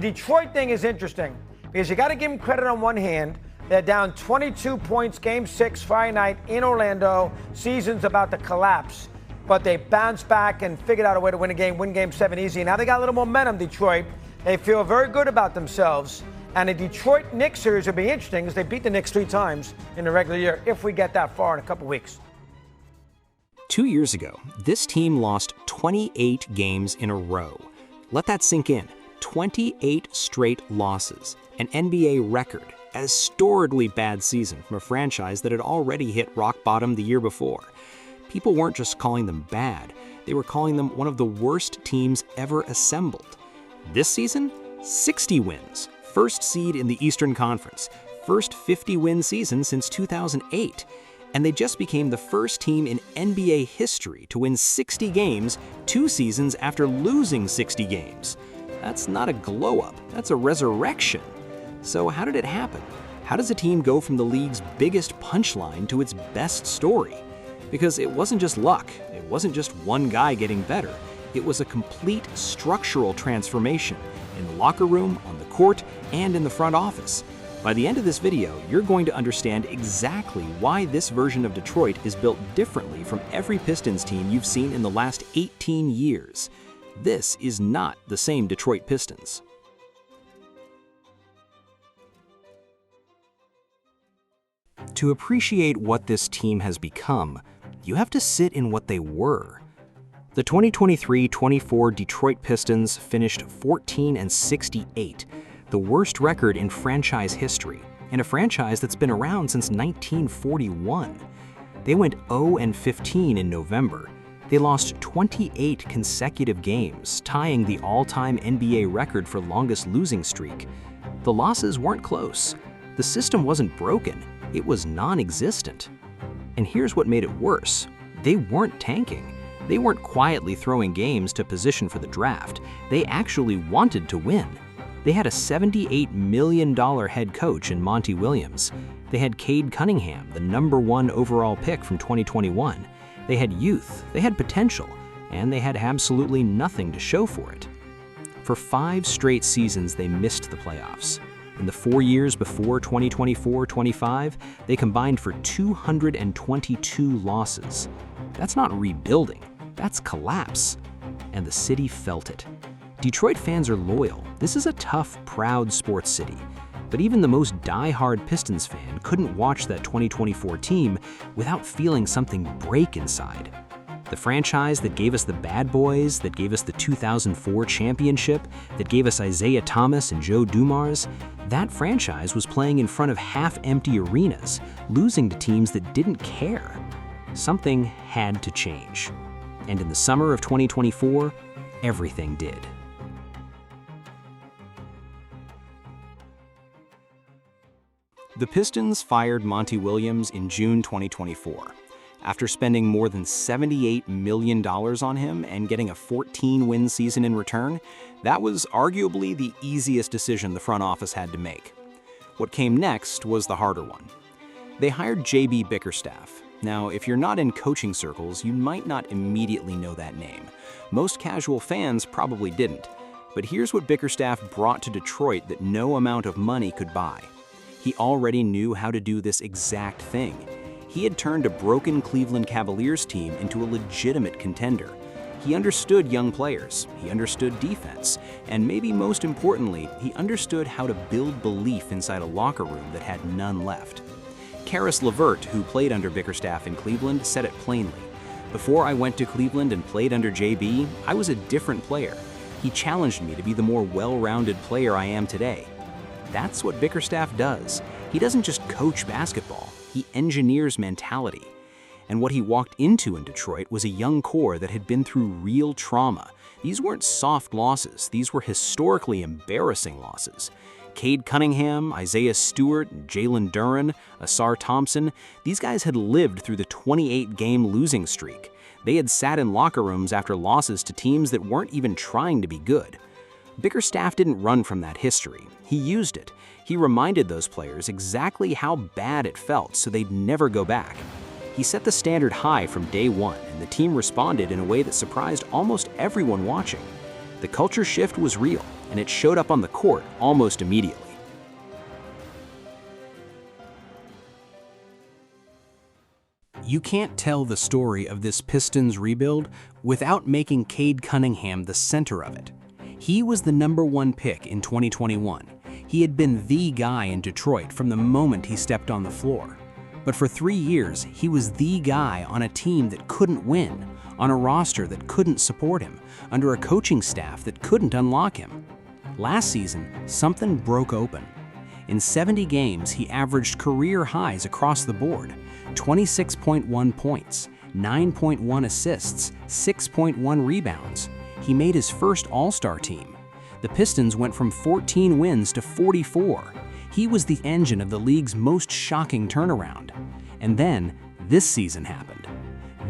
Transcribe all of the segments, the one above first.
Detroit thing is interesting because you got to give them credit on one hand. They're down 22 points, Game 6 Friday night in Orlando. Season's about to collapse. But they bounced back and figured out a way to win Game 7 easy. Now they got a little momentum, Detroit. They feel very good about themselves. And the Detroit Knicks series will be interesting because they beat the Knicks 3 times in the regular year if we get that far in a couple weeks. 2 years ago, this team lost 28 games in a row. Let that sink in. 28 straight losses, an NBA record, a stordidly bad season from a franchise that had already hit rock bottom the year before. People weren't just calling them bad, they were calling them one of the worst teams ever assembled. This season, 60 wins, first seed in the Eastern Conference, first 50-win season since 2008. And they just became the first team in NBA history to win 60 games 2 seasons after losing 60 games. That's not a glow-up, that's a resurrection. So how did it happen? How does a team go from the league's biggest punchline to its best story? Because it wasn't just luck, it wasn't just one guy getting better. It was a complete structural transformation in the locker room, on the court, and in the front office. By the end of this video, you're going to understand exactly why this version of Detroit is built differently from every Pistons team you've seen in the last 18 years. This is not the same Detroit Pistons. To appreciate what this team has become, you have to sit in what they were. The 2023-24 Detroit Pistons finished 14-68, the worst record in franchise history, and a franchise that's been around since 1941. They went 0-15 in November. They lost 28 consecutive games, tying the all-time NBA record for longest losing streak. The losses weren't close. The system wasn't broken, it was non-existent. And here's what made it worse. They weren't tanking. They weren't quietly throwing games to position for the draft. They actually wanted to win. They had a $78 million head coach in Monty Williams. They had Cade Cunningham, the #1 overall pick from 2021. They had youth, they had potential, and they had absolutely nothing to show for it. For 5 straight seasons, they missed the playoffs. In the 4 years before 2024-25, they combined for 222 losses. That's not rebuilding, that's collapse. And the city felt it. Detroit fans are loyal. This is a tough, proud sports city. But even the most die-hard Pistons fan couldn't watch that 2024 team without feeling something break inside. The franchise that gave us the Bad Boys, that gave us the 2004 championship, that gave us Isaiah Thomas and Joe Dumars, that franchise was playing in front of half-empty arenas, losing to teams that didn't care. Something had to change. And in the summer of 2024, everything did. The Pistons fired Monty Williams in June 2024. After spending more than $78 million on him and getting a 14-win season in return, that was arguably the easiest decision the front office had to make. What came next was the harder one. They hired JB Bickerstaff. Now, if you're not in coaching circles, you might not immediately know that name. Most casual fans probably didn't. But here's what Bickerstaff brought to Detroit that no amount of money could buy. He already knew how to do this exact thing. He had turned a broken Cleveland Cavaliers team into a legitimate contender. He understood young players, he understood defense, and maybe most importantly, he understood how to build belief inside a locker room that had none left. Caris LeVert, who played under Bickerstaff in Cleveland, said it plainly. Before I went to Cleveland and played under JB, I was a different player. He challenged me to be the more well-rounded player I am today. That's what Bickerstaff does. He doesn't just coach basketball, he engineers mentality. And what he walked into in Detroit was a young core that had been through real trauma. These weren't soft losses, these were historically embarrassing losses. Cade Cunningham, Isaiah Stewart, Jalen Duren, Asar Thompson, these guys had lived through the 28-game losing streak. They had sat in locker rooms after losses to teams that weren't even trying to be good. Bickerstaff didn't run from that history. He used it. He reminded those players exactly how bad it felt so they'd never go back. He set the standard high from day one, and the team responded in a way that surprised almost everyone watching. The culture shift was real. and it showed up on the court almost immediately. You can't tell the story of this Pistons rebuild without making Cade Cunningham the center of it. He was the #1 pick in 2021. He had been the guy in Detroit from the moment he stepped on the floor. But for 3 years, he was the guy on a team that couldn't win, on a roster that couldn't support him, under a coaching staff that couldn't unlock him. Last season, something broke open. In 70 games, he averaged career highs across the board: 26.1 points, 9.1 assists, 6.1 rebounds. He made his first All-Star team. The Pistons went from 14 wins to 44. He was the engine of the league's most shocking turnaround. And then, this season happened.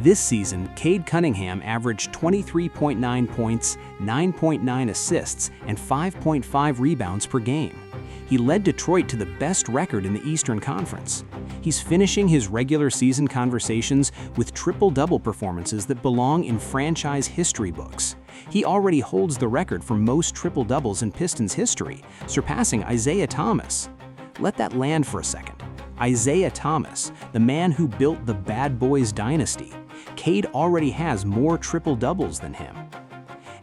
This season, Cade Cunningham averaged 23.9 points, 9.9 assists, and 5.5 rebounds per game. He led Detroit to the best record in the Eastern Conference. He's finishing his regular season conversations with triple-double performances that belong in franchise history books. He already holds the record for most triple-doubles in Pistons history, surpassing Isaiah Thomas. Let that land for a second. Isaiah Thomas, the man who built the Bad Boys dynasty. Cade already has more triple-doubles than him.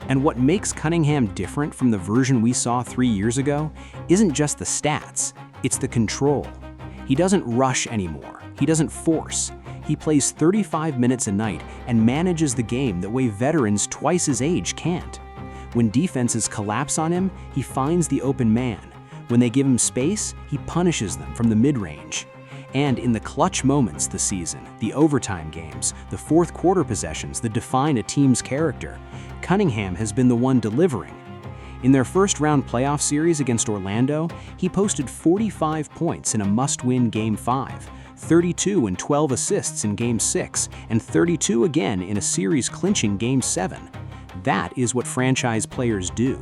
And what makes Cunningham different from the version we saw 3 years ago isn't just the stats, it's the control. He doesn't rush anymore. He doesn't force. He plays 35 minutes a night and manages the game the way veterans twice his age can't. When defenses collapse on him, he finds the open man. When they give him space, he punishes them from the mid-range. And in the clutch moments this season, the overtime games, the fourth quarter possessions that define a team's character, Cunningham has been the one delivering. In their first-round playoff series against Orlando, he posted 45 points in a must-win Game 5, 32 and 12 assists in Game 6, and 32 again in a series-clinching Game 7. That is what franchise players do.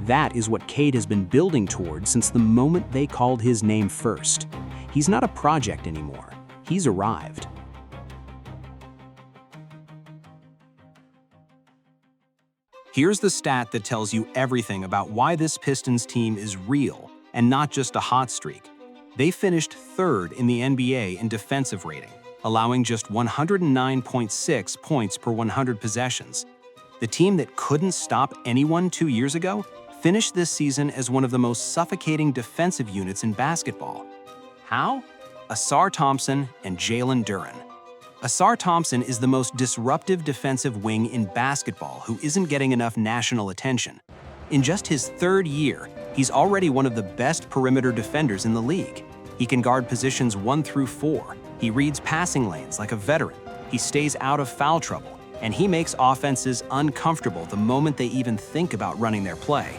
That is what Cade has been building toward since the moment they called his name first. He's not a project anymore. He's arrived. Here's the stat that tells you everything about why this Pistons team is real and not just a hot streak. They finished 3rd in the NBA in defensive rating, allowing just 109.6 points per 100 possessions. The team that couldn't stop anyone 2 years ago finished this season as one of the most suffocating defensive units in basketball. How? Ausar Thompson and Jalen Duren. Ausar Thompson is the most disruptive defensive wing in basketball who isn't getting enough national attention. In just his 3rd year, he's already one of the best perimeter defenders in the league. He can guard positions 1 through 4. He reads passing lanes like a veteran. He stays out of foul trouble, and he makes offenses uncomfortable the moment they even think about running their play.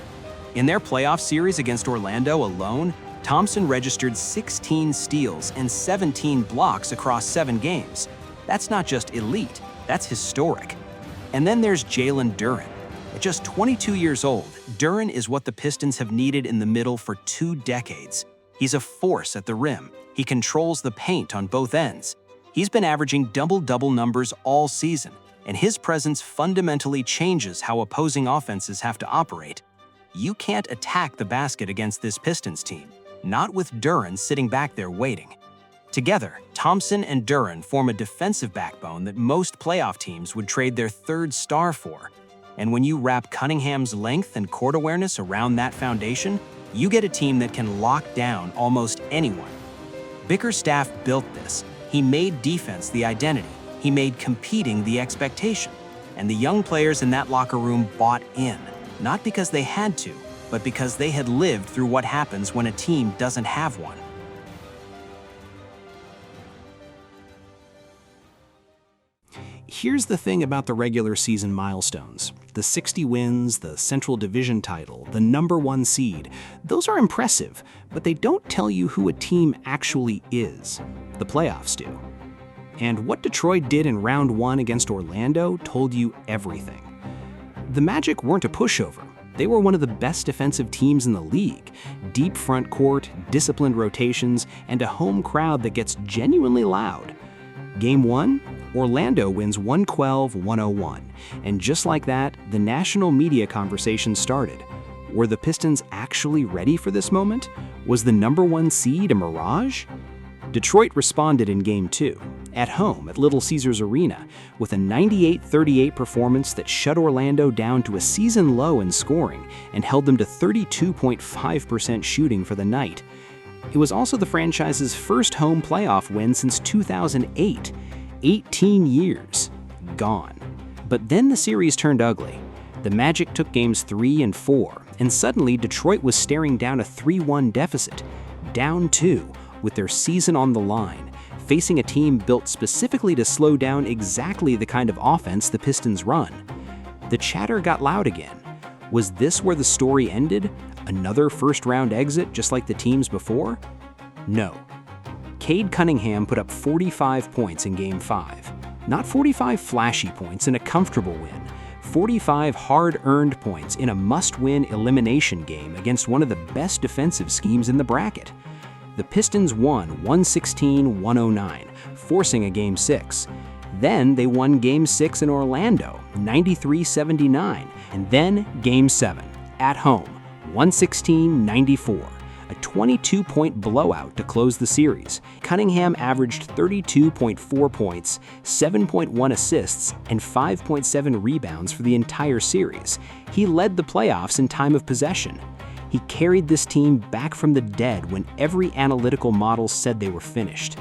In their playoff series against Orlando alone, Thompson registered 16 steals and 17 blocks across 7 games. That's not just elite, that's historic. And then there's Jalen Duren. At just 22 years old, Duren is what the Pistons have needed in the middle for 2 decades. He's a force at the rim. He controls the paint on both ends. He's been averaging double-double numbers all season, and his presence fundamentally changes how opposing offenses have to operate. You can't attack the basket against this Pistons team, not with Duren sitting back there waiting. Together, Thompson and Duren form a defensive backbone that most playoff teams would trade their 3rd star for. And when you wrap Cunningham's length and court awareness around that foundation, you get a team that can lock down almost anyone. Bickerstaff built this. He made defense the identity. He made competing the expectation. And the young players in that locker room bought in, not because they had to, but because they had lived through what happens when a team doesn't have one. Here's the thing about the regular season milestones. The 60 wins, the Central Division title, the #1 seed, those are impressive, but they don't tell you who a team actually is. The playoffs do. And what Detroit did in round 1 against Orlando told you everything. The Magic weren't a pushover. They were one of the best defensive teams in the league. Deep front court, disciplined rotations, and a home crowd that gets genuinely loud. Game 1, Orlando wins 112-101. And just like that, the national media conversation started. Were the Pistons actually ready for this moment? Was the #1 seed a mirage? Detroit responded in Game 2, at home at Little Caesars Arena, with a 98-38 performance that shut Orlando down to a season low in scoring and held them to 32.5% shooting for the night. It was also the franchise's first home playoff win since 2008. 18 years gone. But then the series turned ugly. The Magic took Games 3 and 4, and suddenly Detroit was staring down a 3-1 deficit, down 2, with their season on the line, facing a team built specifically to slow down exactly the kind of offense the Pistons run. The chatter got loud again. Was this where the story ended? Another first-round exit just like the teams before? No. Cade Cunningham put up 45 points in Game 5. Not 45 flashy points in a comfortable win. 45 hard-earned points in a must-win elimination game against one of the best defensive schemes in the bracket. The Pistons won 116-109, forcing a Game 6. Then they won Game 6 in Orlando, 93-79, and then Game 7, at home, 116-94, a 22-point blowout to close the series. Cunningham averaged 32.4 points, 7.1 assists, and 5.7 rebounds for the entire series. He led the playoffs in time of possession. He carried this team back from the dead when every analytical model said they were finished.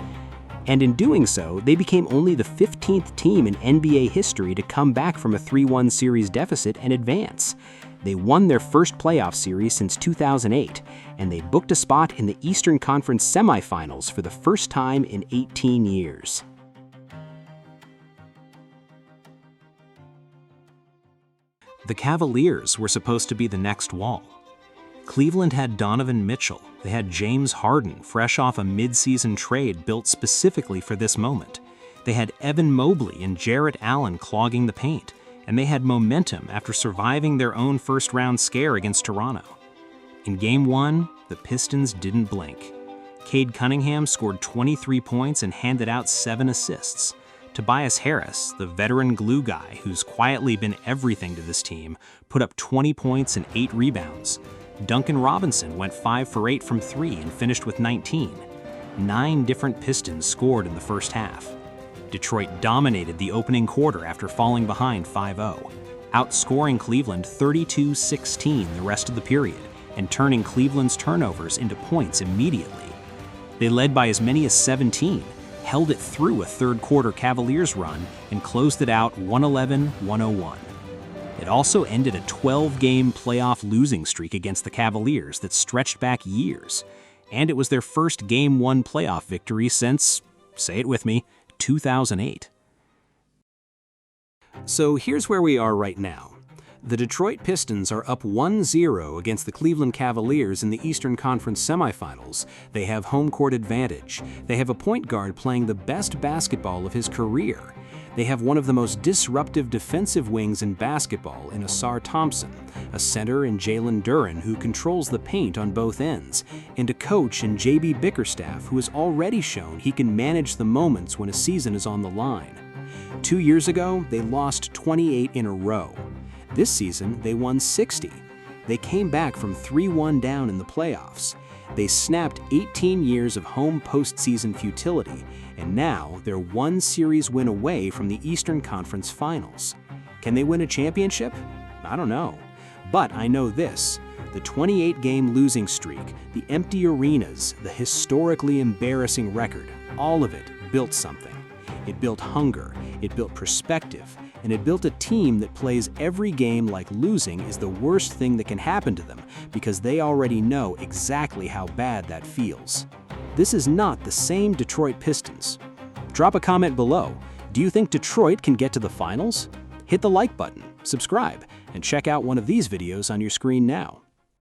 And in doing so, they became only the 15th team in NBA history to come back from a 3-1 series deficit and advance. They won their first playoff series since 2008, and they booked a spot in the Eastern Conference Semifinals for the first time in 18 years. The Cavaliers were supposed to be the next wall. Cleveland had Donovan Mitchell. They had James Harden, fresh off a mid-season trade built specifically for this moment. They had Evan Mobley and Jarrett Allen clogging the paint, and they had momentum after surviving their own first-round scare against Toronto. In Game 1, the Pistons didn't blink. Cade Cunningham scored 23 points and handed out 7 assists. Tobias Harris, the veteran glue guy who's quietly been everything to this team, put up 20 points and 8 rebounds. Duncan Robinson went 5 for 8 from 3 and finished with 19. 9 different Pistons scored in the first half. Detroit dominated the opening quarter after falling behind 5-0, outscoring Cleveland 32-16 the rest of the period and turning Cleveland's turnovers into points immediately. They led by as many as 17, held it through a third-quarter Cavaliers run, and closed it out 111-101. It also ended a 12-game playoff losing streak against the Cavaliers that stretched back years, and it was their first Game 1 playoff victory since, say it with me, 2008. So here's where we are right now. The Detroit Pistons are up 1-0 against the Cleveland Cavaliers in the Eastern Conference Semifinals. They have home court advantage. They have a point guard playing the best basketball of his career. They have one of the most disruptive defensive wings in basketball in Ausar Thompson, a center in Jalen Duren who controls the paint on both ends, and a coach in J.B. Bickerstaff who has already shown he can manage the moments when a season is on the line. 2 years ago, they lost 28 in a row. This season, they won 60. They came back from 3-1 down in the playoffs. They snapped 18 years of home postseason futility, and now they're one series win away from the Eastern Conference Finals. Can they win a championship? I don't know. But I know this. The 28-game losing streak, the empty arenas, the historically embarrassing record, all of it built something. It built hunger, it built perspective, and it built a team that plays every game like losing is the worst thing that can happen to them because they already know exactly how bad that feels. This is not the same Detroit Pistons. Drop a comment below. Do you think Detroit can get to the finals? Hit the like button, subscribe, and check out one of these videos on your screen now.